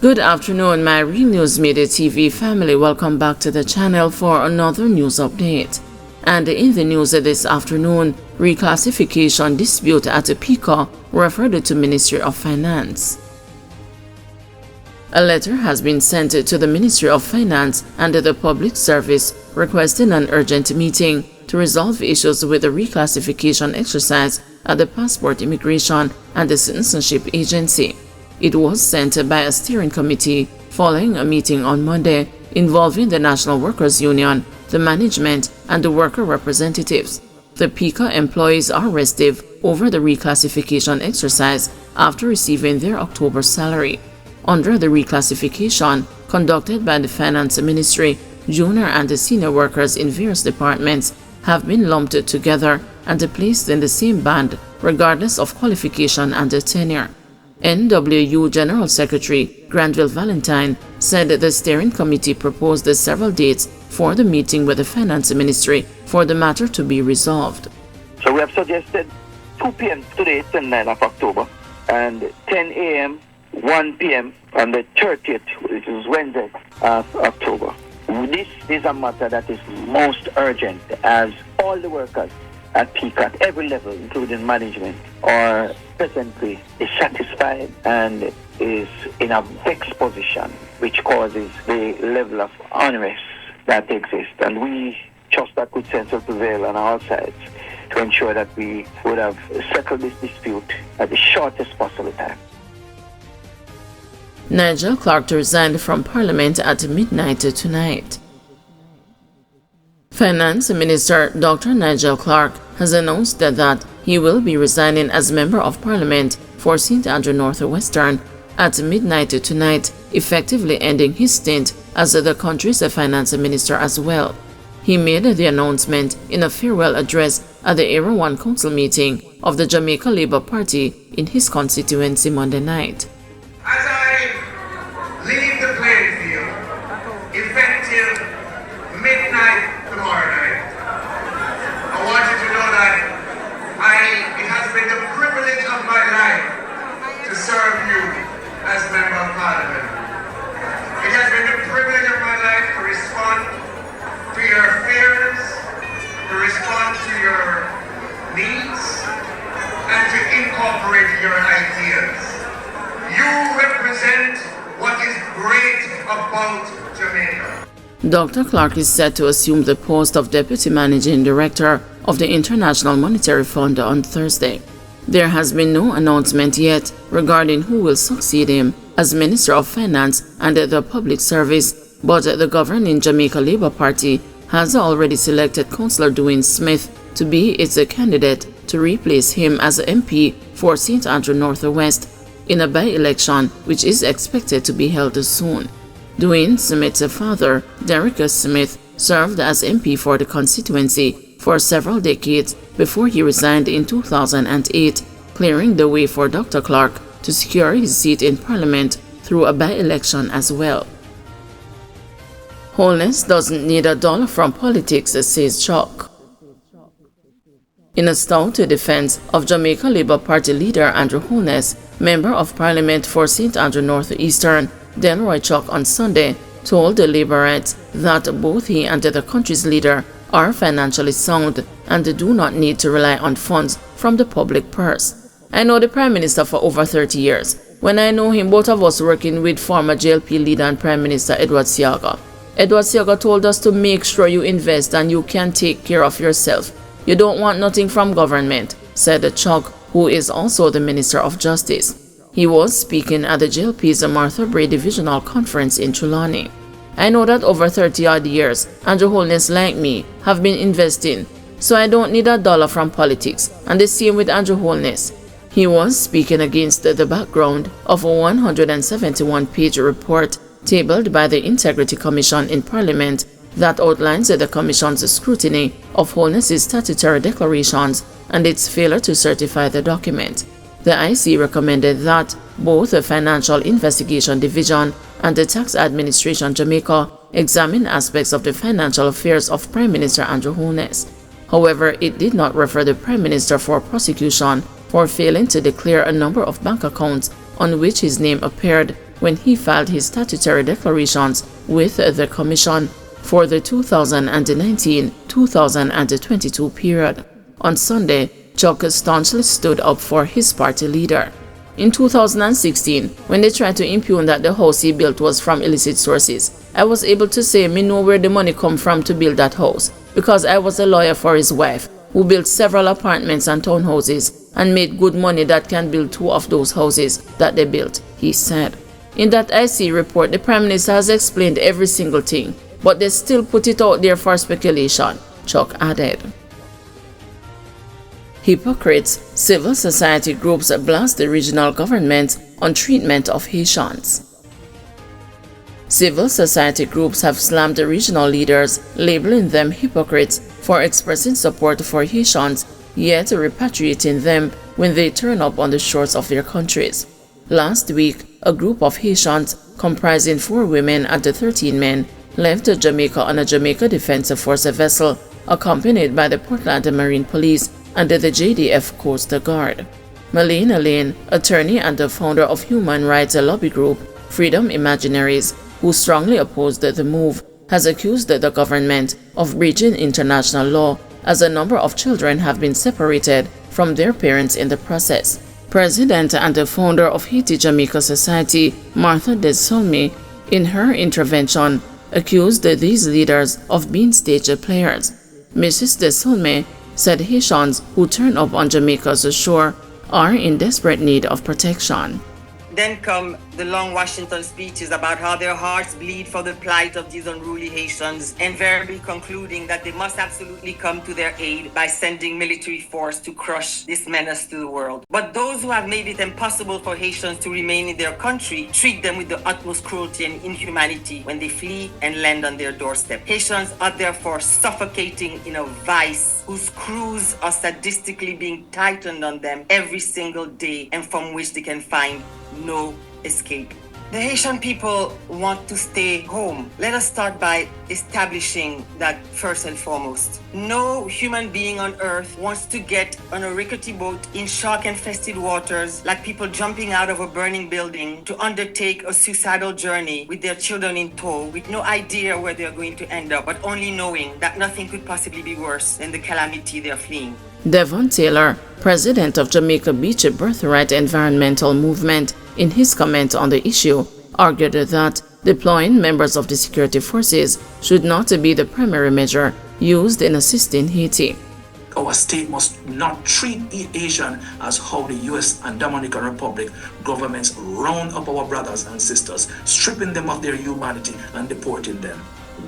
Good afternoon, my Real News Midday TV family. Welcome back to the channel for another news update. And in the news this afternoon, reclassification dispute at PICA referred to Ministry of Finance. A letter has been sent to the Ministry of Finance and the Public Service requesting an urgent meeting to resolve issues with the reclassification exercise at the Passport Immigration and the Citizenship Agency. It was sent by a steering committee following a meeting on Monday involving the National Workers Union, the management, and the worker representatives. The PICA employees are restive over the reclassification exercise after receiving their October salary. Under the reclassification conducted by the Finance Ministry, junior and the senior workers in various departments have been lumped together and placed in the same band regardless of qualification and tenure. NWU General Secretary Granville Valentine said the steering committee proposed several dates for the meeting with the Finance Ministry for the matter to be resolved. So we have suggested 2 p.m. today, 29th of October, and 10 a.m., 1 p.m. on the 30th, which is Wednesday of October. This is a matter that is most urgent, as all the workers at PICA at every level, including management, are presently dissatisfied and is in a vexed position, which causes the level of unrest that exists. And we trust that good sense will prevail on all sides to ensure that we would have settled this dispute at the shortest possible time. Nigel Clarke resigned from Parliament at midnight tonight. Finance Minister Dr. Nigel Clarke has announced that he will be resigning as Member of Parliament for St. Andrew North Western at midnight tonight, effectively ending his stint as the country's Finance Minister as well. He made the announcement in a farewell address at the Area 1 Council meeting of the Jamaica Labour Party in his constituency Monday night. As I leave the playing field, effective midnight tomorrow night, I want you to know that it has been the privilege of my life to serve you as Member of Parliament. It has been the privilege of my life to respond to your fears, to respond to your needs, and to incorporate your ideas. You represent what is great about Jamaica. Dr. Clarke is set to assume the post of Deputy Managing Director of the International Monetary Fund on Thursday. There has been no announcement yet regarding who will succeed him as Minister of Finance and the Public Service, but the governing Jamaica Labour Party has already selected Councillor Dwayne Smith to be its candidate to replace him as MP for St. Andrew North West in a by-election which is expected to be held soon. Dwayne Smith's father, Derek Smith, served as MP for the constituency for several decades before he resigned in 2008, clearing the way for Dr. Clarke to secure his seat in Parliament through a by-election as well. Holness doesn't need $1 from politics, says Chuck. In a stout defense of Jamaica Labour Party leader Andrew Holness, Member of Parliament for St. Andrew North Eastern, Delroy Chuck on Sunday told the Labourites that both he and the country's leader are financially sound and do not need to rely on funds from the public purse. I know the Prime Minister for over 30 years. When I know him, both of us working with former JLP leader and Prime Minister Edward Seaga. Edward Seaga told us to make sure you invest and you can take care of yourself. You don't want nothing from government, said Chuck, who is also the Minister of Justice. He was speaking at the JLP's Martha Bray Divisional Conference in Trelawney. I know that over 30-odd years, Andrew Holness like me have been investing, so I don't need $1 from politics, and the same with Andrew Holness. He was speaking against the background of a 171-page report tabled by the Integrity Commission in Parliament that outlines the Commission's scrutiny of Holness's statutory declarations and its failure to certify the document. The IC recommended that both the Financial Investigation Division and the Tax Administration Jamaica examine aspects of the financial affairs of Prime Minister Andrew Holness. However, it did not refer the Prime Minister for prosecution for failing to declare a number of bank accounts on which his name appeared when he filed his statutory declarations with the Commission for the 2019-2022 period. On Sunday, Chuck staunchly stood up for his party leader. In 2016, when they tried to impugn that the house he built was from illicit sources, I was able to say me know where the money come from to build that house, because I was a lawyer for his wife, who built several apartments and townhouses and made good money that can build 2 of those houses that they built, he said. In that IC report, the Prime Minister has explained every single thing, but they still put it out there for speculation, Chuck added. Hypocrites, civil society groups blast the regional government on treatment of Haitians. Civil society groups have slammed the regional leaders, labeling them hypocrites for expressing support for Haitians, yet repatriating them when they turn up on the shores of their countries. Last week, a group of Haitians, comprising 4 women and 13 men, left Jamaica on a Jamaica Defense Force vessel, accompanied by the Portland Marine Police and the JDF Coast Guard. Malena Lane, attorney and the founder of human rights lobby group Freedom Imaginaries, who strongly opposed the move, has accused the government of breaching international law, as a number of children have been separated from their parents in the process. President and the founder of Haiti-Jamaica Society, Martha Desolme, in her intervention, accused these leaders of being stage players. Mrs. Desolme said Haitians who turn up on Jamaica's shore are in desperate need of protection. Then come the long Washington speeches about how their hearts bleed for the plight of these unruly Haitians, invariably concluding that they must absolutely come to their aid by sending military force to crush this menace to the world. But those who have made it impossible for Haitians to remain in their country treat them with the utmost cruelty and inhumanity when they flee and land on their doorstep. Haitians are therefore suffocating in a vice whose screws are sadistically being tightened on them every single day, and from which they can find no escape. The Haitian people want to stay home. Let us start by establishing that first and foremost. No human being on earth wants to get on a rickety boat in shark-infested waters like people jumping out of a burning building to undertake a suicidal journey with their children in tow, with no idea where they're going to end up, but only knowing that nothing could possibly be worse than the calamity they're fleeing. Devon Taylor, president of Jamaica Beach Birthright Environmental Movement, in his comment on the issue, argued that deploying members of the security forces should not be the primary measure used in assisting Haiti. Our state must not treat Haitian as how the U.S. and Dominican Republic governments round up our brothers and sisters, stripping them of their humanity and deporting them.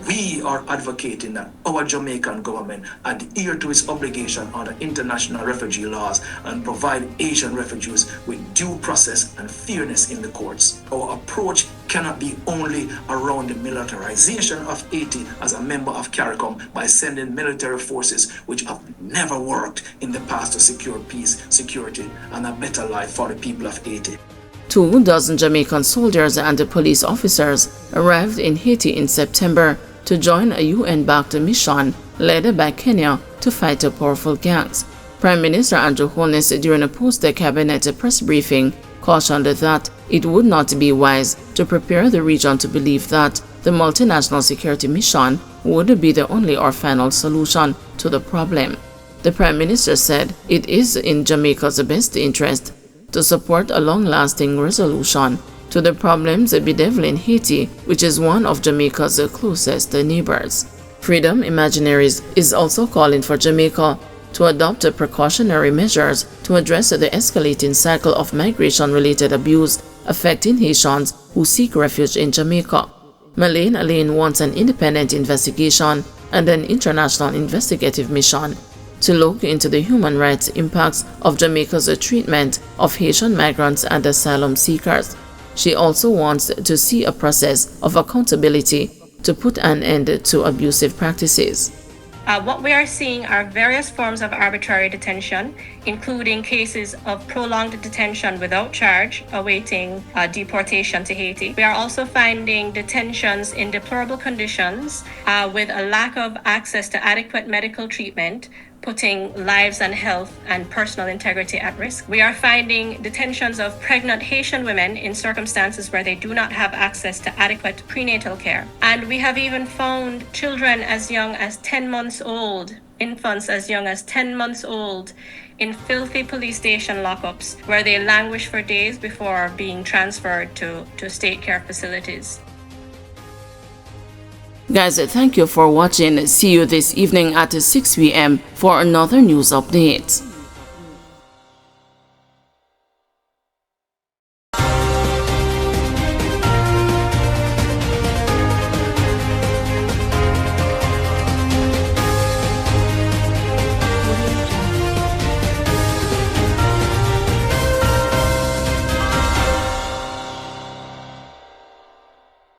We are advocating that our Jamaican government adhere to its obligation under international refugee laws and provide Asian refugees with due process and fairness in the courts. Our approach cannot be only around the militarization of Haiti as a member of CARICOM by sending military forces which have never worked in the past to secure peace, security, and a better life for the people of Haiti. 24 Jamaican soldiers and police officers arrived in Haiti in September to join a UN-backed mission led by Kenya to fight powerful gangs. Prime Minister Andrew Holness, during a post-cabinet press briefing, cautioned that it would not be wise to prepare the region to believe that the multinational security mission would be the only or final solution to the problem. The Prime Minister said it is in Jamaica's best interest to support a long-lasting resolution to the problems bedeviling Haiti, which is one of Jamaica's closest neighbors. Freedom Imaginaries is also calling for Jamaica to adopt precautionary measures to address the escalating cycle of migration-related abuse affecting Haitians who seek refuge in Jamaica. Malena Lane wants an independent investigation and an international investigative mission to look into the human rights impacts of Jamaica's treatment of Haitian migrants and asylum seekers. She also wants to see a process of accountability to put an end to abusive practices. What we are seeing are various forms of arbitrary detention, including cases of prolonged detention without charge, awaiting deportation to Haiti. We are also finding detentions in deplorable conditions with a lack of access to adequate medical treatment, putting lives and health and personal integrity at risk. We are finding detentions of pregnant Haitian women in circumstances where they do not have access to adequate prenatal care. And we have even found children as young as 10 months old, infants as young as 10 months old, in filthy police station lockups where they languish for days before being transferred to state care facilities. Guys, thank you for watching. See you this evening at 6 p.m. for another news update.